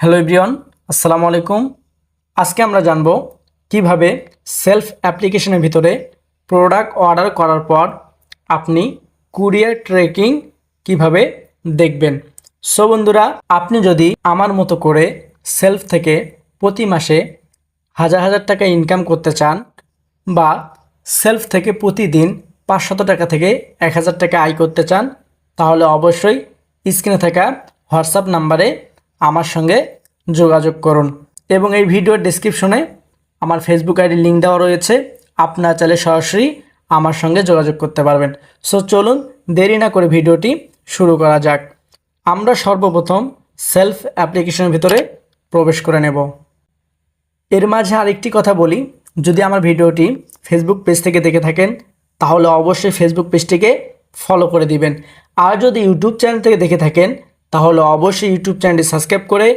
Hello everyone, আসসালামু আলাইকুম। আজকে আমরা জানব কিভাবে সেলফ অ্যাপ্লিকেশনের ভিতরে প্রোডাক্ট অর্ডার করার পর আপনি কুরিয়ার ট্র্যাকিং কিভাবে দেখবেন। সো বন্ধুরা, আপনি যদি আমার মতো করে সেলফ থেকে প্রতি মাসে হাজার হাজার টাকা ইনকাম করতে চান বা সেলফ থেকে প্রতিদিন 500 টাকা থেকে 1000 টাকা আয় করতে চান, তাহলে অবশ্যই স্ক্রিনে থাকা হোয়াটসঅ্যাপ নাম্বারে আমার সঙ্গে যোগাযোগ করুন এবং এই ভিডিওর ডেসক্রিপশনে আমার ফেসবুক আইডির লিঙ্ক দেওয়া রয়েছে। আপনারা চাইলে সরাসরি আমার সঙ্গে যোগাযোগ করতে পারবেন। সো চলুন দেরি না করে ভিডিওটি শুরু করা যাক। আমরা সর্বপ্রথম সেলফ অ্যাপ্লিকেশনের ভিতরে প্রবেশ করে নেব। এর মাঝে আরেকটি কথা বলি, যদি আমার ভিডিওটি ফেসবুক পেজ থেকে দেখে থাকেন তাহলে অবশ্যই ফেসবুক পেজটিকে ফলো করে দিবেন। আর যদি ইউটিউব চ্যানেল থেকে দেখে থাকেন তাহলে অবশ্যই ইউটিউব চ্যানেলটি সাবস্ক্রাইব করে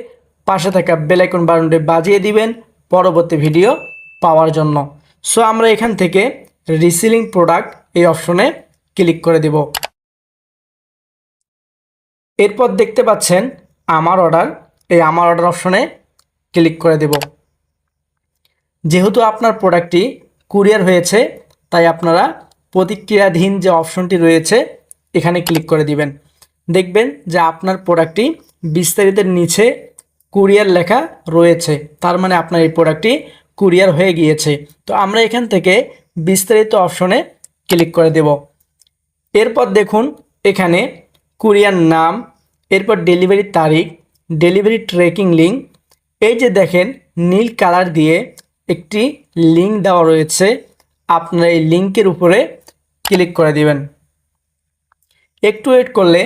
পাশে থাকা বেল আইকন বাটনটি বাজিয়ে দিবেন পরবর্তী ভিডিও পাওয়ার জন্য। সো আমরা এখান থেকে রিসেলিং প্রোডাক্ট এই অপশনে ক্লিক করে দেব। এরপর দেখতে পাচ্ছেন আমার অর্ডার, এই আমার অর্ডার অপশনে ক্লিক করে দেব। যেহেতু আপনার প্রোডাক্টটি কুরিয়ার হয়েছে তাই আপনারা প্রতিক্রিয়াধীন যে অপশনটি রয়েছে এখানে ক্লিক করে দিবেন। দেখবেন যে আপনার প্রোডাক্টটি বিস্তারিতের নিচে কুরিয়ার লেখা রয়েছে, তার মানে আপনার এই প্রোডাক্টটি কুরিয়ার হয়ে গিয়েছে। তো আমরা এখান থেকে বিস্তারিত অপশনে ক্লিক করে দেব। এরপর দেখুন এখানে কুরিয়ার নাম, এরপর ডেলিভারি তারিখ, ডেলিভারি ট্র্যাকিং লিঙ্ক, এই যে দেখেন নীল কালার দিয়ে একটি লিঙ্ক দেওয়া রয়েছে, আপনারা এই লিঙ্কের উপরে ক্লিক করে দিবেন। একটু ওয়েট করলে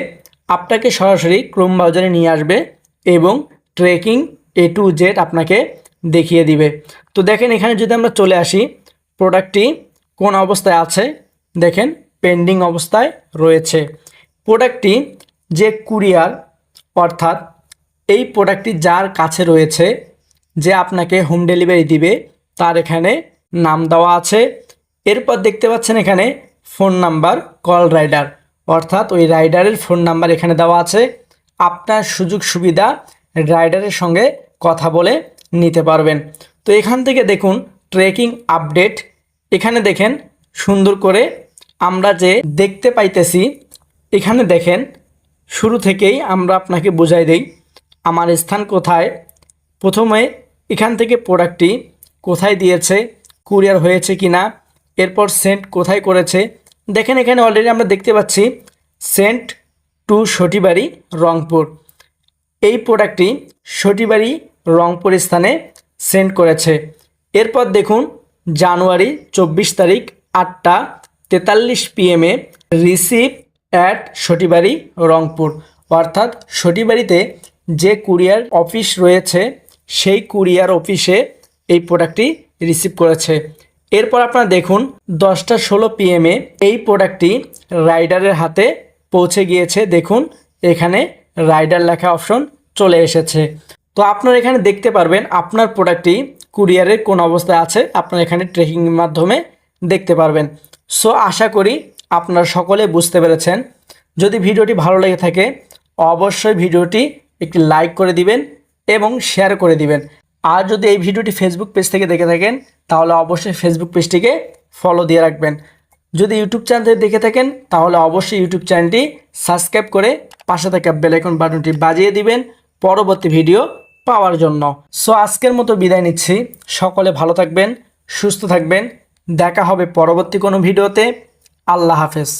আপনাকে সরাসরি ক্রোম ব্রাউজারে নিয়ে আসবে এবং ট্র্যাকিং A to Z আপনাকে দেখিয়ে দিবে। তো দেখেন এখানে যদি আমরা চলে আসি, প্রোডাক্টটি কোন অবস্থায় আছে দেখেন পেন্ডিং অবস্থায় রয়েছে। প্রোডাক্টটি যে কুরিয়ার অর্থাৎ এই প্রোডাক্টটি যার কাছে রয়েছে, যে আপনাকে হোম ডেলিভারি দিবে, তার এখানে নাম দেওয়া আছে। এরপর দেখতে পাচ্ছেন এখানে ফোন নাম্বার, কল রাইডার অর্থাৎ ওই রাইডারের ফোন নাম্বার এখানে দেওয়া আছে। আপনার সুযোগ সুবিধা রাইডারের সঙ্গে কথা বলে নিতে পারবেন। তো এখান থেকে দেখুন ট্র্যাকিং আপডেট, এখানে দেখেন সুন্দর করে আমরা যে দেখতে পাইতেছি, এখানে দেখেন শুরু থেকেই আমরা আপনাকে বুঝাই দেই আমার স্থান কোথায়। প্রথমে এখান থেকে প্রোডাক্টটি কোথায় দিয়েছে, কুরিয়ার হয়েছে কিনা, এরপর সেন্ট কোথায় করেছে। দেখেন এখানে অলরেডি আমরা দেখতে পাচ্ছি সেন্ট টু সটিবাড়ি রংপুর, এই প্রোডাক্টটি সটিবাড়ি রংপুর স্থানে সেন্ড করেছে। এরপর দেখুন জানুয়ারি 24 তারিখ 8টা 43 PM receive at Shotibari Rangpur, অর্থাৎ সটিবাড়িতে যে কুরিয়ার অফিস রয়েছে সেই কুরিয়ার অফিসে এই প্রোডাক্টটি রিসিভ করেছে। এরপর আপনারা দেখুন 10টা 16 PM এই প্রোডাক্টটি রাইডারের হাতে পৌঁছে গিয়েছে। দেখুন এখানে রাইডার লেখা অপশন চলে এসেছে। তো আপনারা এখানে দেখতে পারবেন আপনার প্রোডাক্টটি কুরিয়ারের কোন অবস্থায় আছে, আপনারা এখানে ট্র্যাকিংয়ের মাধ্যমে দেখতে পারবেন। সো আশা করি আপনারা সকলে বুঝতে পেরেছেন। যদি ভিডিওটি ভালো লেগে থাকে অবশ্যই ভিডিওটি একটি লাইক করে দিবেন এবং শেয়ার করে দিবেন। আর যদি এই ভিডিওটি ফেসবুক পেজ থেকে দেখে থাকেন তাহলে অবশ্যই ফেসবুক পেজটিকে ফলো দিয়ে রাখবেন। যদি ইউটিউব চ্যানেল থেকে দেখে থাকেন তাহলে অবশ্যই ইউটিউব চ্যানেলটি সাবস্ক্রাইব করে পাশে থাকা বেল আইকন বাটনটি বাজিয়ে দিবেন পরবর্তী ভিডিও পাওয়ার জন্য। সো আজকের মতো বিদায় নিচ্ছি, সকলে ভালো থাকবেন, সুস্থ থাকবেন, দেখা হবে পরবর্তী কোনো ভিডিওতে। আল্লাহ হাফেজ।